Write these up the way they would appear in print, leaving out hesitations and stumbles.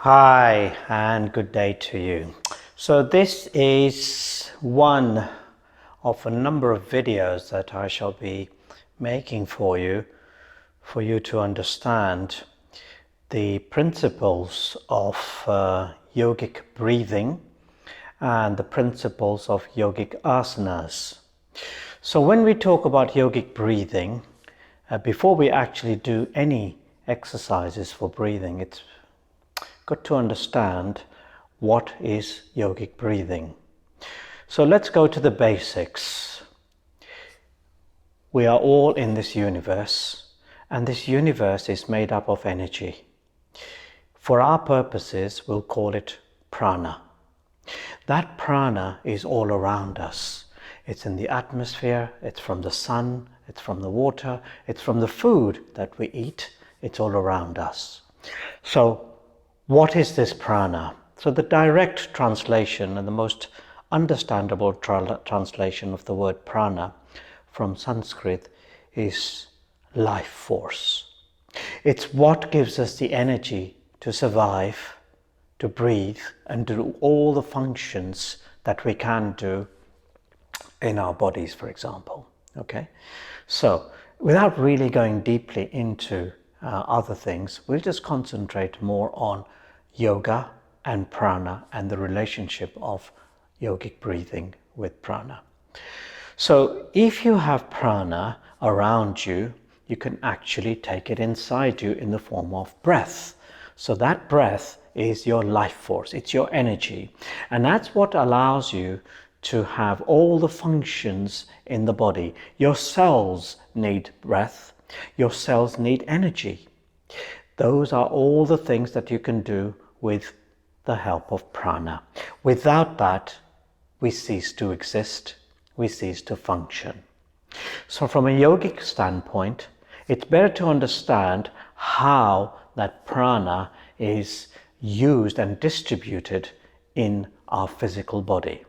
Hi and good day to you. So this is one of a number of videos that I shall be making for you to understand the principles of yogic breathing and the principles of yogic asanas. So when we talk about yogic breathing, before we actually do any exercises for breathing, it's got to understand what is yogic breathing. So let's go to the basics. We are all in this universe, and this universe is made up of energy. For our purposes, we'll call it prana. That prana is all around us. It's in the atmosphere, it's from the sun, it's from the water, it's from the food that we eat, it's all around us. So what is this prana? So the direct translation and the most understandable translation of the word prana from Sanskrit is life force. It's what gives us the energy to survive, to breathe, and do all the functions that we can do in our bodies, for example. Okay, so without really going deeply into other things, we'll just concentrate more on yoga and prana and the relationship of yogic breathing with prana. So if you have prana around you, you can actually take it inside you in the form of breath. So that breath is your life force, it's your energy, and that's what allows you to have all the functions in the body. Your cells need breath, your cells need energy. Those are all the things that you can do with the help of prana. Without that, we cease to exist, we cease to function. So from a yogic standpoint, it's better to understand how that prana is used and distributed in our physical body.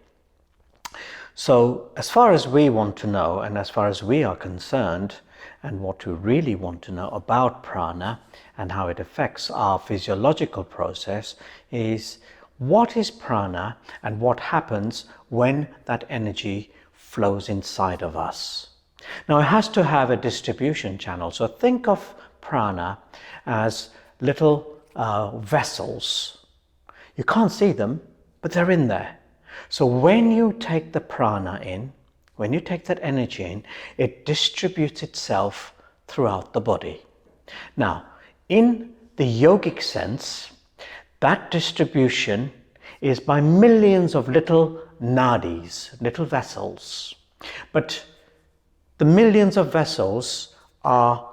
So as far as we want to know, and as far as we are concerned, and what we really want to know about prana and how it affects our physiological process is what is prana and what happens when that energy flows inside of us. Now it has to have a distribution channel. So think of prana as little vessels. You can't see them, but they're in there. So when you take the prana in, when you take that energy in, it distributes itself throughout the body. Now, in the yogic sense, that distribution is by millions of little nadis, little vessels. But the millions of vessels are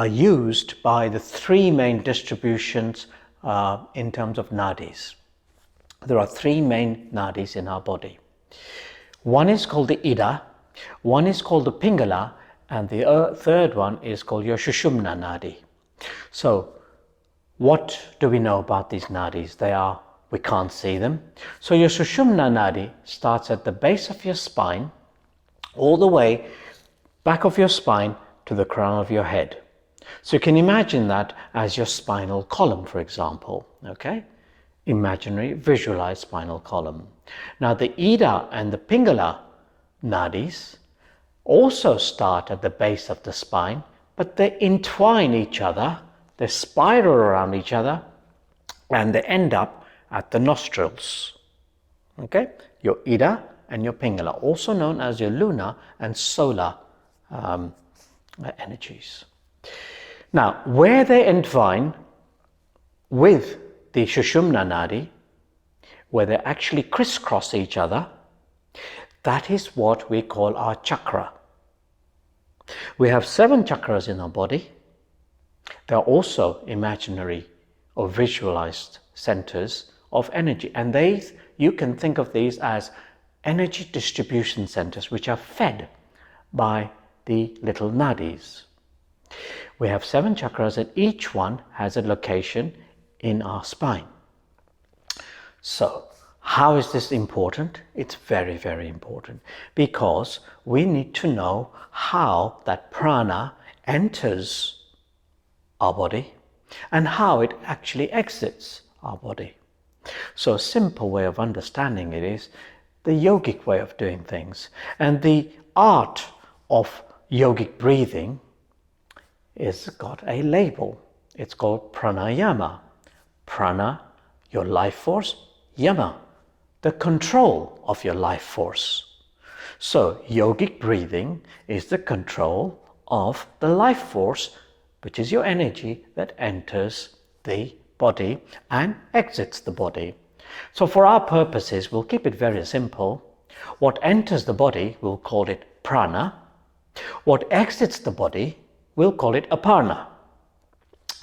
used by the three main distributions in terms of nadis. There are three main nadis in our body. One is called the Ida, one is called the Pingala, and the third one is called your Shushumna Nadi. So what do we know about these nadis? We can't see them. So your Shushumna Nadi starts at the base of your spine, all the way back of your spine to the crown of your head. So you can imagine that as your spinal column, for example, okay? Imaginary, visualized spinal column. Now the Ida and the Pingala nadis also start at the base of the spine, but they entwine each other, they spiral around each other, and they end up at the nostrils. Okay, your Ida and your Pingala, also known as your lunar and solar energies. Now, where they entwine with the Shushumna Nadi, where they actually crisscross each other, that is what we call our chakra. We have 7 chakras in our body. They are also imaginary or visualized centers of energy, and you can think of these as energy distribution centers which are fed by the little nadis. We have 7 chakras, and each one has a location in our spine. So how is this important? It's very, very important, because we need to know how that prana enters our body and how it actually exits our body. So a simple way of understanding it is the yogic way of doing things. And the art of yogic breathing is got a label. It's called pranayama. Prana, your life force. Yama, the control of your life force. So yogic breathing is the control of the life force, which is your energy that enters the body and exits the body. So for our purposes, we'll keep it very simple. What enters the body, we'll call it prana. What exits the body, we'll call it aparna.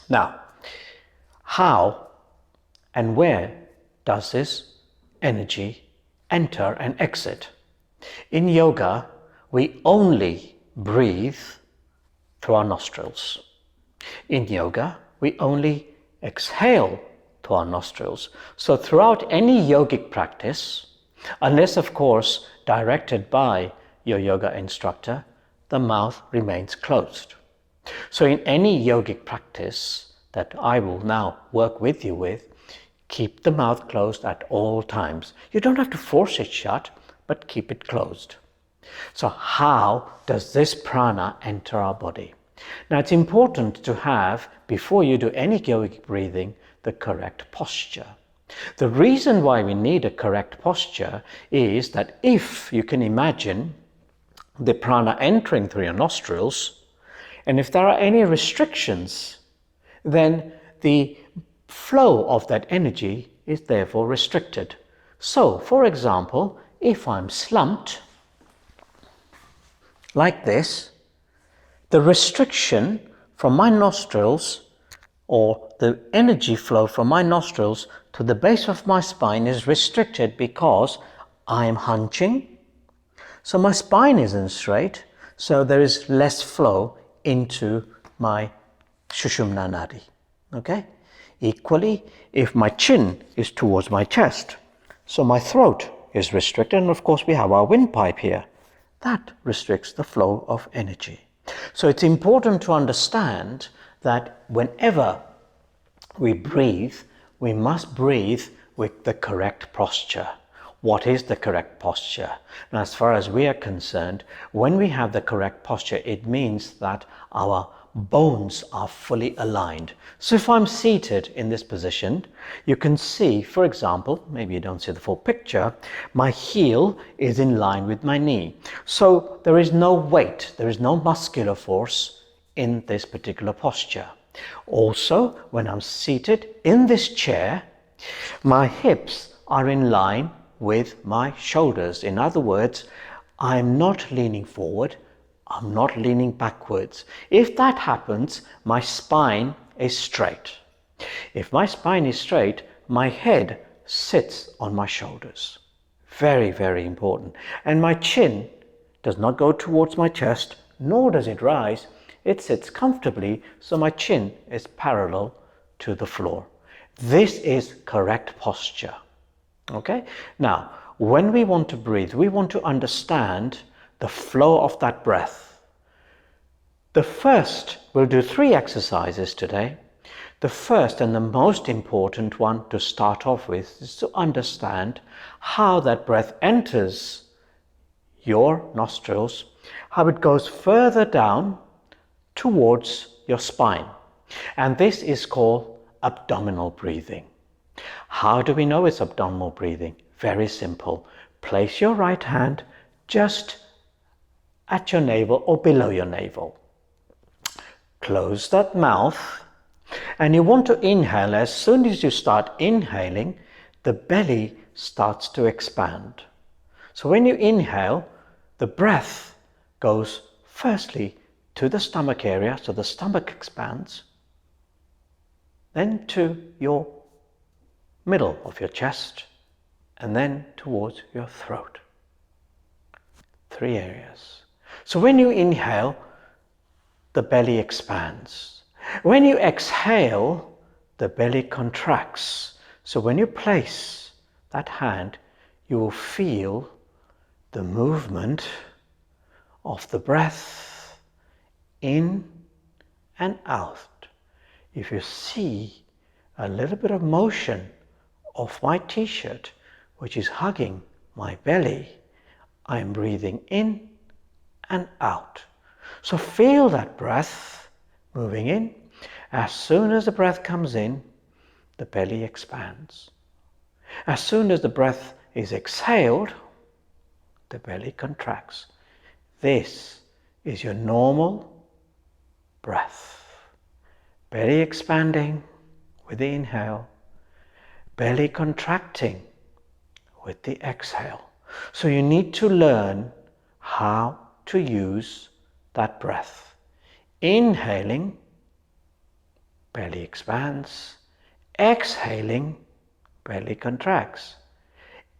Now, how and where does this energy enter and exit? In yoga, we only breathe through our nostrils. In yoga, we only exhale through our nostrils. So throughout any yogic practice, unless of course directed by your yoga instructor, the mouth remains closed. So in any yogic practice that I will now work with you with, keep the mouth closed at all times. You don't have to force it shut, but keep it closed. So how does this prana enter our body? Now it's important to have, before you do any yogic breathing, the correct posture. The reason why we need a correct posture is that if you can imagine the prana entering through your nostrils, and if there are any restrictions, then the flow of that energy is therefore restricted. So, for example, if I'm slumped like this, the restriction from my nostrils, or the energy flow from my nostrils to the base of my spine, is restricted because I am hunching. So my spine isn't straight, so there is less flow into my Sushumna Nadi. Okay? Equally, if my chin is towards my chest, so my throat is restricted, and of course we have our windpipe here. That restricts the flow of energy. So it's important to understand that whenever we breathe, we must breathe with the correct posture. What is the correct posture? And as far as we are concerned, when we have the correct posture, it means that our bones are fully aligned. So if I'm seated in this position, you can see, for example, maybe you don't see the full picture, my heel is in line with my knee. So there is no weight, there is no muscular force in this particular posture. Also, when I'm seated in this chair, my hips are in line with my shoulders. In other words, I'm not leaning forward, I'm not leaning backwards. If that happens, my spine is straight. If my spine is straight, my head sits on my shoulders. Very, very important. And my chin does not go towards my chest, nor does it rise. It sits comfortably, so my chin is parallel to the floor. This is correct posture. Okay? Now, when we want to breathe, we want to understand the flow of that breath. The first, we'll do 3 exercises today. The first and the most important one to start off with is to understand how that breath enters your nostrils, how it goes further down towards your spine. And this is called abdominal breathing. How do we know it's abdominal breathing? Very simple. Place your right hand just at your navel or below your navel. Close that mouth, and you want to inhale. As soon as you start inhaling, the belly starts to expand. So when you inhale, the breath goes firstly to the stomach area, so the stomach expands, then to your middle of your chest, and then towards your throat. 3 areas. So when you inhale, the belly expands. When you exhale, the belly contracts. So when you place that hand, you will feel the movement of the breath in and out. if you see a little bit of motion of my t-shirt, which is hugging my belly, I'm breathing in and out. So feel that breath moving in. As soon as the breath comes in, the belly expands. As soon as the breath is exhaled, the belly contracts. This is your normal breath. Belly expanding with the inhale, belly contracting with the exhale. So you need to learn how to use that breath. Inhaling, belly expands. Exhaling, belly contracts.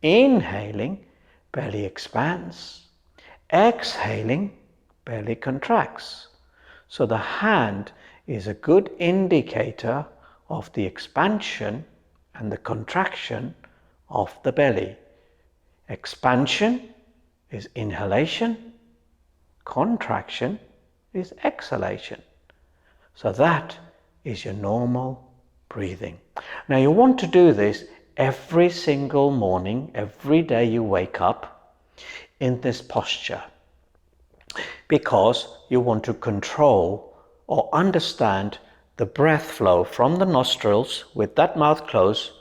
Inhaling, belly expands. Exhaling, belly contracts. So the hand is a good indicator of the expansion and the contraction of the belly. Expansion is inhalation, contraction is exhalation. So that is your normal breathing. Now you want to do this every single morning, every day you wake up in this posture, because you want to control or understand the breath flow from the nostrils with that mouth closed,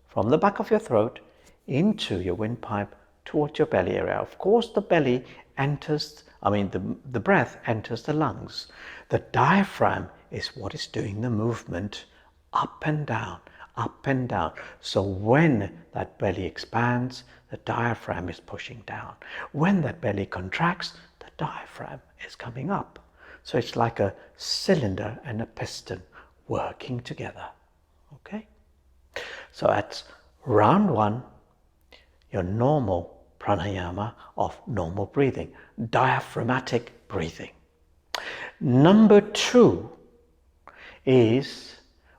from the back of your throat into your windpipe towards your belly area. Of course, the belly enters, the breath enters the lungs. The diaphragm is what is doing the movement up and down, up and down. So when that belly expands, the diaphragm is pushing down. When that belly contracts, the diaphragm is coming up. So it's like a cylinder and a piston working together. Okay? So that's round one, your normal pranayama of normal breathing, diaphragmatic breathing. Number two is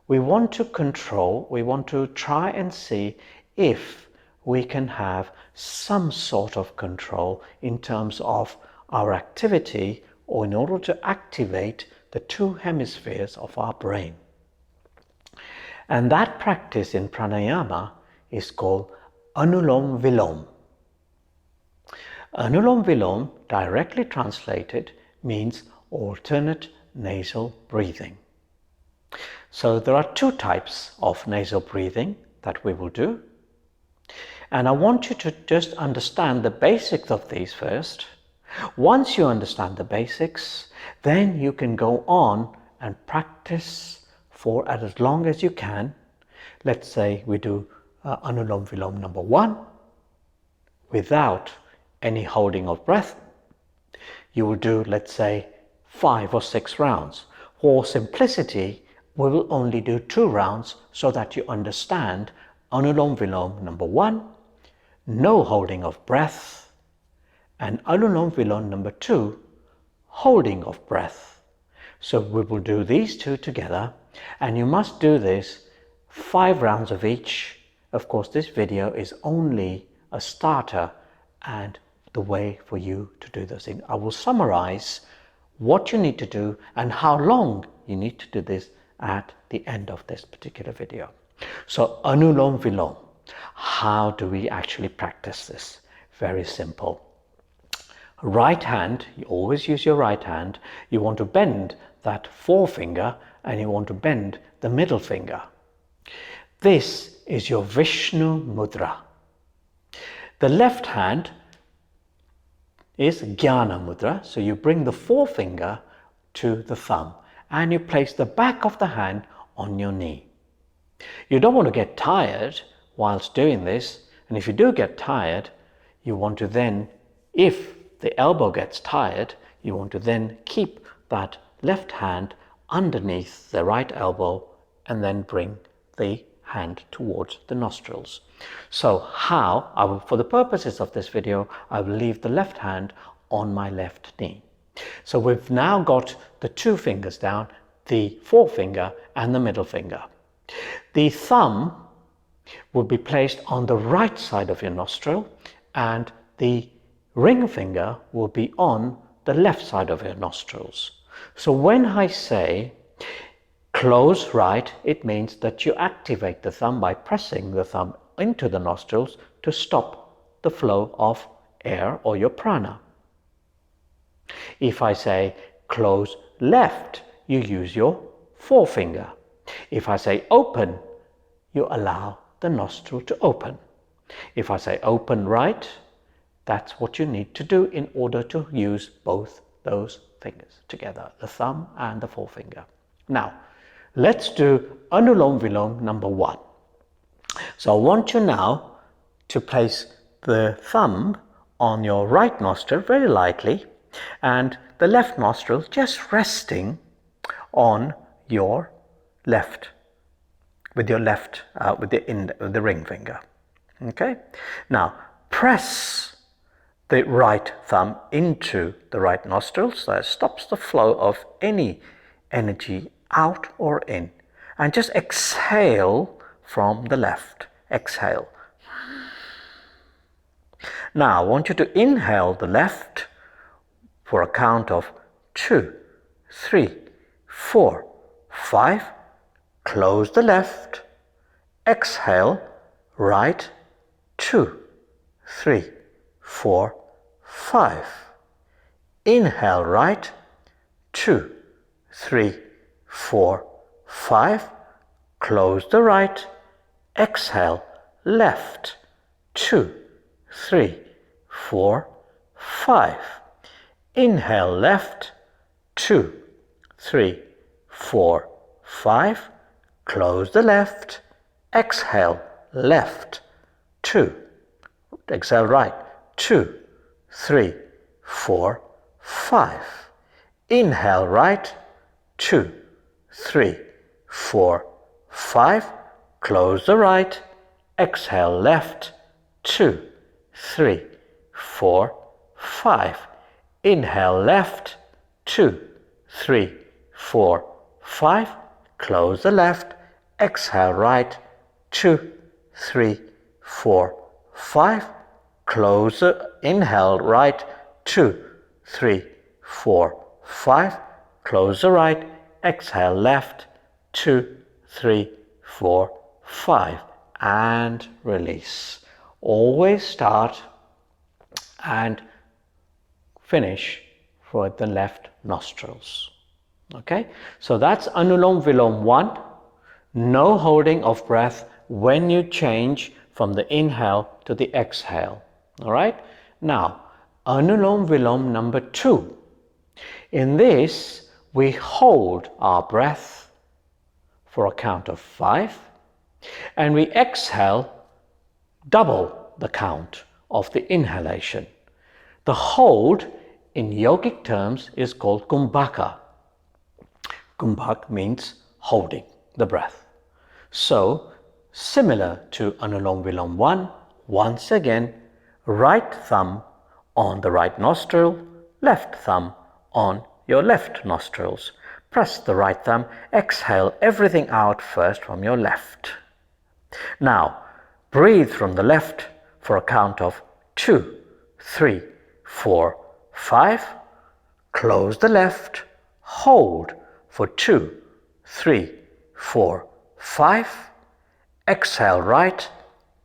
we want to control, we want to try and see if we can have some sort of control in terms of our activity, or in order to activate the two hemispheres of our brain. And that practice in pranayama is called Anulom Vilom. Anulom Vilom, directly translated, means alternate nasal breathing. So there are two types of nasal breathing that we will do. And I want you to just understand the basics of these first. Once you understand the basics, then you can go on and practice for as long as you can. Let's say we do Anulom Vilom number one without any holding of breath. You will do, let's say, 5 or 6 rounds. For simplicity, we will only do 2 rounds so that you understand Anulom Vilom number 1, no holding of breath, and Anulom Vilom number 2, holding of breath. So we will do these two together, and you must do this 5 rounds of each. Of course, this video is only a starter and the way for you to do those things. I will summarize what you need to do and how long you need to do this at the end of this particular video. So Anulom Vilom, how do we actually practice this? Very simple. Right hand, you always use your right hand. You want to bend that forefinger and you want to bend the middle finger. This is your Vishnu Mudra. The left hand is Jnana Mudra. So you bring the forefinger to the thumb and you place the back of the hand on your knee. You don't want to get tired whilst doing this, and if you do get tired, you want to then, if the elbow gets tired, you want to then keep that left hand underneath the right elbow and then bring the hand towards the nostrils. So how, for the purposes of this video, I will leave the left hand on my left knee. So we've now got the 2 fingers down, the forefinger and the middle finger. The thumb will be placed on the right side of your nostril and the ring finger will be on the left side of your nostrils. So when I say Close right, it means that you activate the thumb by pressing the thumb into the nostrils to stop the flow of air or your prana. If I say close left, you use your forefinger. If I say open, you allow the nostril to open. If I say open right, that's what you need to do in order to use both those fingers together, the thumb and the forefinger. Now, let's do Anulom Vilom number 1. So I want you now to place the thumb on your right nostril very lightly and the left nostril just resting on your left, with the ring finger. Okay? Now, press the right thumb into the right nostril so it stops the flow of any energy out or in. And just exhale from the left. Exhale. Now I want you to inhale the left for a count of 2, 3, 4, 5. Close the left. Exhale right. 2, 3, 4, 5. Inhale right. 2, 3, 4, 5. Close the right. Exhale left. 2, 3, 4, 5. Inhale left. 2, 3, 4, 5. Close the left. Exhale left. 2. Exhale right. 2, 3, 4, 5. Inhale right. 2, 3, 4, 5. Close the right. Exhale left. 2, 3, 4, 5. Inhale left. 2, 3, 4, 5. Close the left. Exhale right. 2, 3, 4, 5. Close the inhale right. 2, 3, 4, 5. Close the right. Exhale left. 2, 3, 4, 5. And release. Always start and finish for the left nostrils. Okay, so that's Anulom Vilom 1. No holding of breath when you change from the inhale to the exhale. All right, now Anulom Vilom number 2. In this, we hold our breath for a count of 5 and we exhale double the count of the inhalation. The hold in yogic terms is called kumbhaka. Kumbhak means holding the breath. So, similar to Anulom Vilom 1, once again, right thumb on the right nostril, left thumb on your left nostrils. Press the right thumb, exhale everything out first from your left. Now, breathe from the left for a count of 2, 3, 4, 5. Close the left, hold for 2, 3, 4, 5. Exhale right.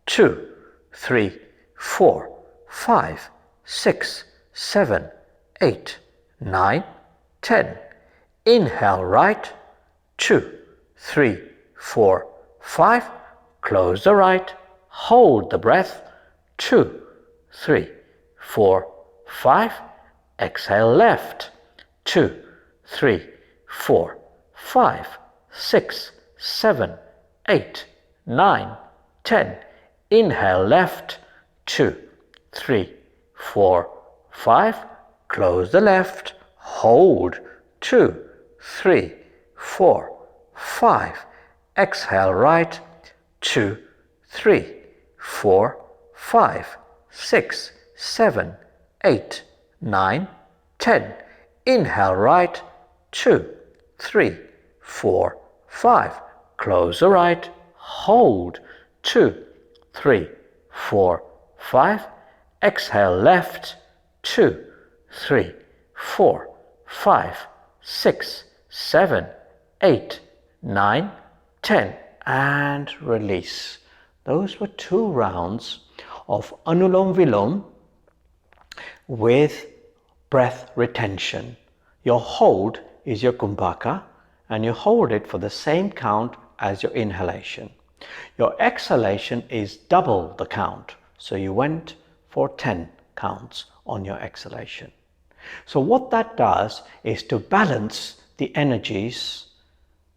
2, 3, 4, 5, 6, 7, 8, 9, 10. Inhale right. 2, 3, 4, 5. Close the right. Hold the breath. 2, 3, 4, 5. Exhale left. 2, 3, 4, 5, 6, 7, 8, 9, 10. Inhale left. 2, 3, 4, 5. Close the left. Hold. 2, 3, 4, 5. Exhale right. 2, 3, 4, 5, 6, 7, 8, 9, 10. Inhale right. 2, 3, 4, 5. Close the right. Hold. 2, 3, 4, 5. Exhale left. 2, 3, 4, 5, 6, 7, 8, 9, 10, and release. Those were 2 rounds of Anulom Vilom with breath retention. Your hold is your Kumbhaka, and you hold it for the same count as your inhalation. Your exhalation is double the count, so you went for 10 counts on your exhalation. So what that does is to balance the energies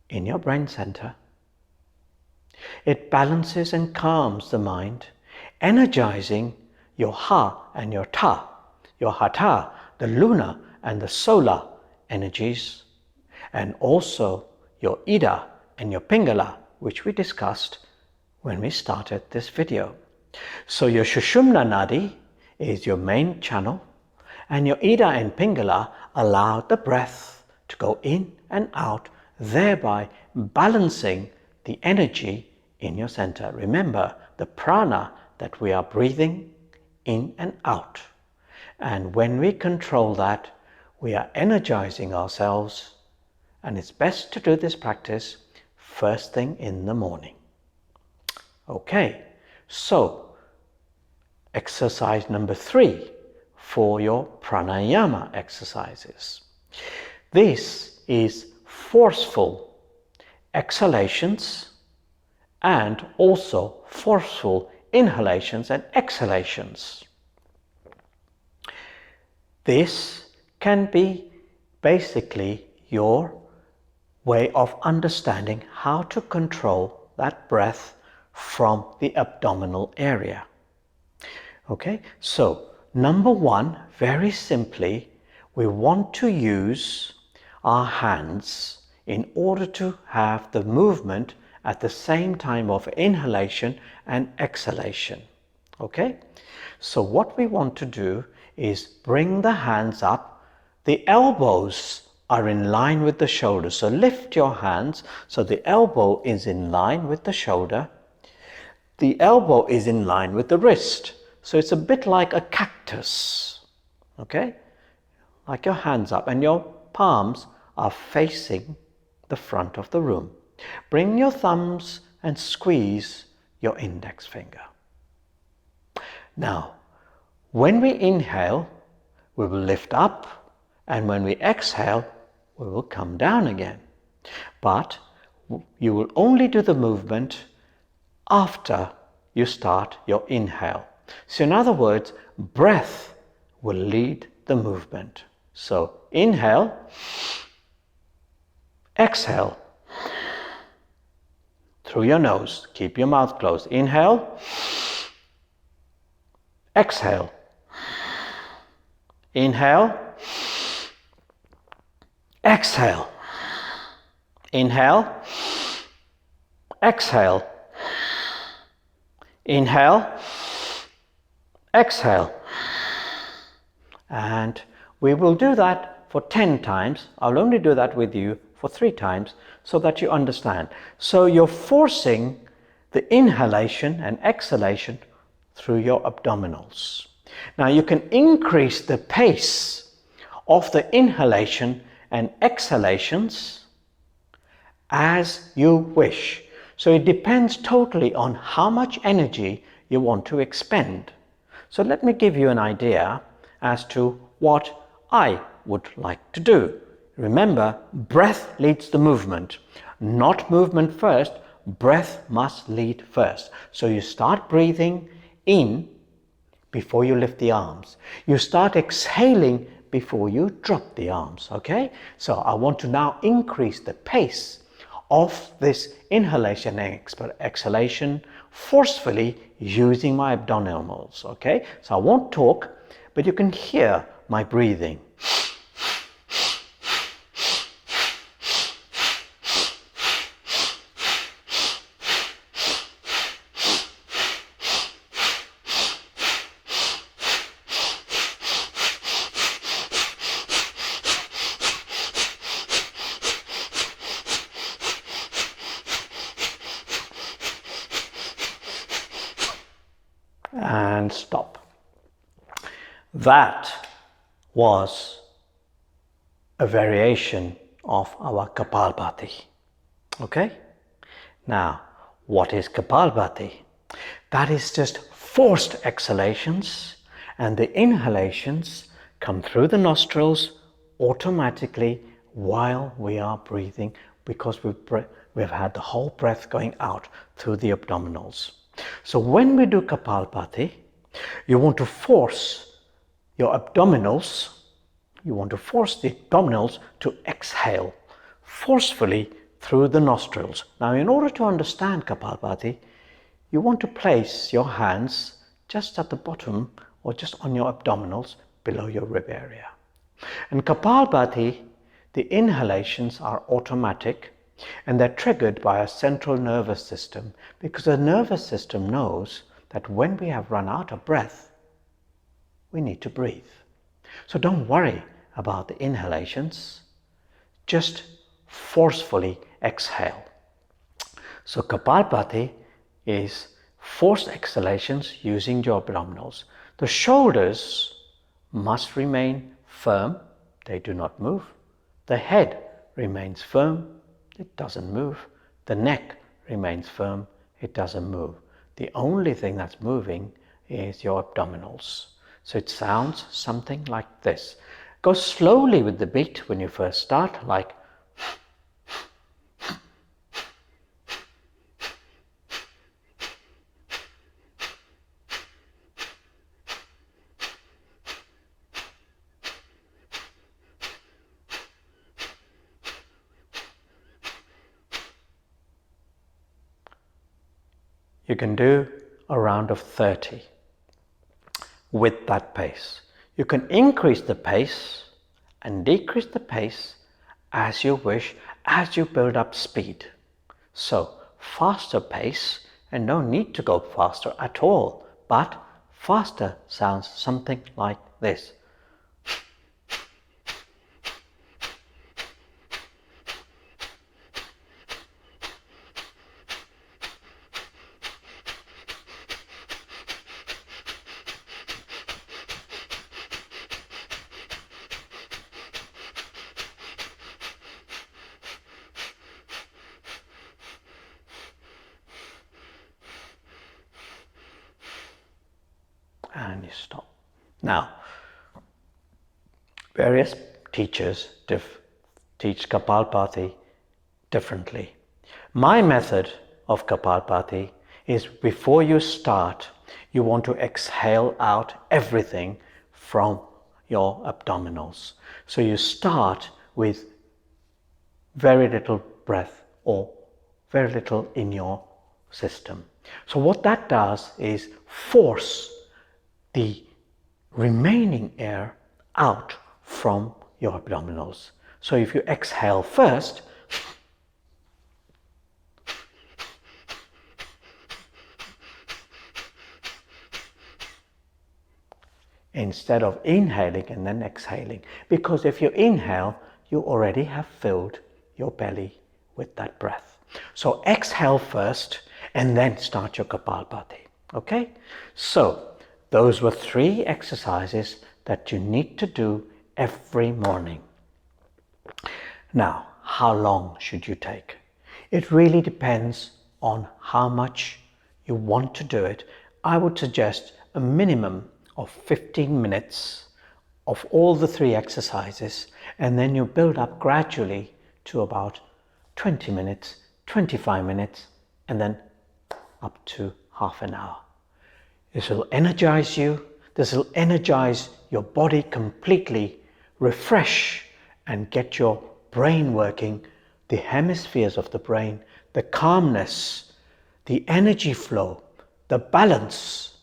in your brain center. It balances and calms the mind, energizing your Ha and your Ta, your Hatha, the lunar and the solar energies, and also your Ida and your Pingala, which we discussed when we started this video. So your Shushumna Nadi is your main channel, and your Ida and Pingala allow the breath to go in and out, thereby balancing the energy in your center. Remember the prana that we are breathing in and out. And when we control that, we are energizing ourselves, and it's best to do this practice first thing in the morning. Okay, so exercise number 3 for your pranayama exercises. This is forceful exhalations and also forceful inhalations and exhalations. This can be basically your way of understanding how to control that breath from the abdominal area. Okay, so number 1, very simply, we want to use our hands in order to have the movement at the same time of inhalation and exhalation. Okay, so what we want to do is bring the hands up. The elbows are in line with the shoulders. So lift your hands so the elbow is in line with the shoulder. The elbow is in line with the wrist. So it's a bit like a cactus. Okay? Like your hands up, and your palms are facing the front of the room. Bring your thumbs and squeeze your index finger. Now, when we inhale, we will lift up, and when we exhale, we will come down again. But you will only do the movement after you start your inhale. So in other words, breath will lead the movement. So inhale, exhale through your nose. Keep your mouth closed. Inhale, exhale. Inhale, exhale. Inhale, exhale. Inhale, exhale. And we will do that for 10 times. I'll only do that with you for 3 times so that you understand. So you're forcing the inhalation and exhalation through your abdominals. Now you can increase the pace of the inhalation and exhalations as you wish. So it depends totally on how much energy you want to expend. So let me give you an idea as to what I would like to do. Remember, breath leads the movement, not movement first. Breath must lead first. So you start breathing in before you lift the arms. You start exhaling before you drop the arms, okay? So I want to now increase the pace of this inhalation and exhalation forcefully using my abdominals, okay? So I won't talk, but you can hear my breathing. And stop. That was a variation of our Kapalbhati. Okay? Now, what is Kapalbhati? That is just forced exhalations, and the inhalations come through the nostrils automatically while we are breathing, because we've had the whole breath going out through the abdominals. So when we do Kapalbhati, you want to force your abdominals, you want to force the abdominals to exhale forcefully through the nostrils. Now, in order to understand Kapalbhati, you want to place your hands just at the bottom or just on your abdominals below your rib area. In Kapalbhati, the inhalations are automatic and they're triggered by a central nervous system, because the nervous system knows that when we have run out of breath, we need to breathe. So don't worry about the inhalations, just forcefully exhale. So Kapalbhati is forced exhalations using your abdominals. The shoulders must remain firm, they do not move. The head remains firm, it doesn't move. The neck remains firm, it doesn't move. The only thing that's moving is your abdominals. So it sounds something like this. Go slowly with the beat when you first start, like you can do a round of 30 with that pace. You can increase the pace and decrease the pace as you wish, as you build up speed. So faster pace, and no need to go faster at all, but faster sounds something like this. And you stop. Now, various teachers teach Kapalbhati differently. My method of Kapalbhati is, before you start, you want to exhale out everything from your abdominals. So you start with very little breath or very little in your system. So what that does is force the remaining air out from your abdominals. So if you exhale first, instead of inhaling and then exhaling, because if you inhale, you already have filled your belly with that breath. So exhale first and then start your Kapalbhati. Okay? So those were 3 exercises that you need to do every morning. Now, how long should you take? It really depends on how much you want to do it. I would suggest a minimum of 15 minutes of all the 3 exercises, and then you build up gradually to about 20 minutes, 25 minutes, and then up to half an hour. This will energize you. This will energize your body completely, refresh and get your brain working, the hemispheres of the brain, the calmness, the energy flow, the balance.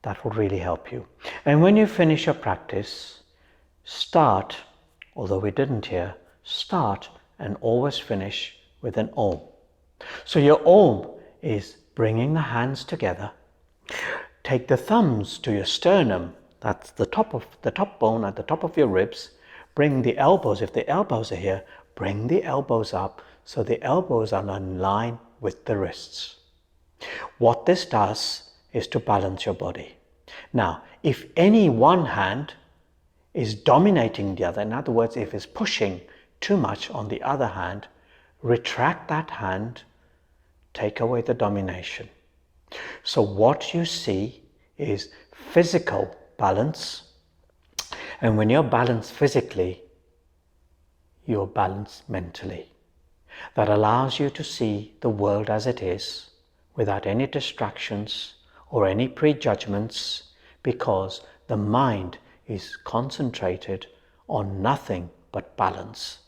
That will really help you. And when you finish your practice, start, although we didn't here, start and always finish with an Om. So your Om is bringing the hands together. Take the thumbs to your sternum, that's the top bone at the top of your ribs. Bring the elbows, if the elbows are here, bring the elbows up so the elbows are in line with the wrists. What this does is to balance your body. Now, if any one hand is dominating the other, in other words, if it's pushing too much on the other hand, retract that hand, take away the domination. So what you see is physical balance, and when you're balanced physically, you're balanced mentally. That allows you to see the world as it is, without any distractions or any prejudgments, because the mind is concentrated on nothing but balance.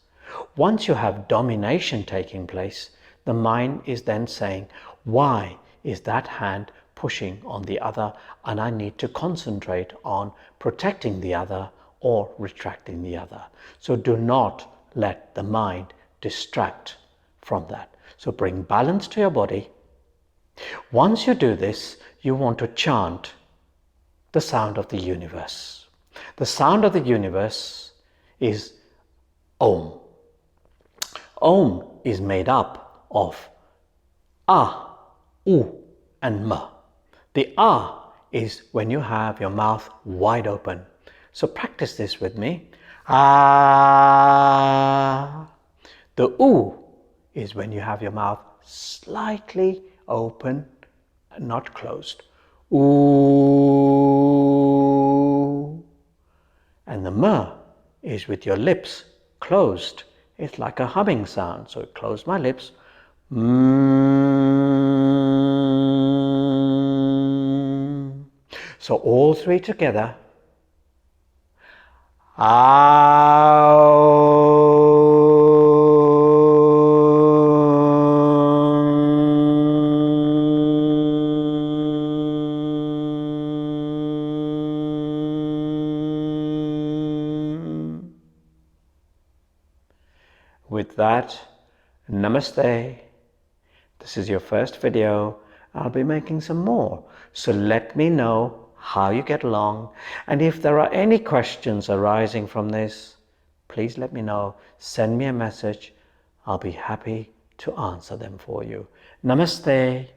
Once you have domination taking place, the mind is then saying, why is that hand pushing on the other, and I need to concentrate on protecting the other or retracting the other. So do not let the mind distract from that. So bring balance to your body. Once you do this, you want to chant the sound of the universe. The sound of the universe is Om. Om is made up of A, U and M. The A is when you have your mouth wide open. So practice this with me. Ah. The U is when you have your mouth slightly open, not closed. Ooh. And the M is with your lips closed. It's like a humming sound. So close my lips. Mm. So all three together. With that, namaste. This is your first video. I'll be making some more. So let me know how you get along. And if there are any questions arising from this, please let me know. Send me a message. I'll be happy to answer them for you. Namaste.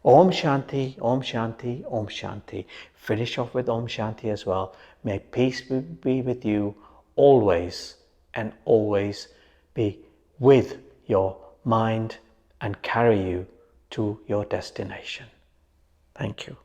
Om Shanti, Om Shanti, Om Shanti. Finish off with Om Shanti as well. May peace be with you always, and always be with your mind and carry you to your destination. Thank you.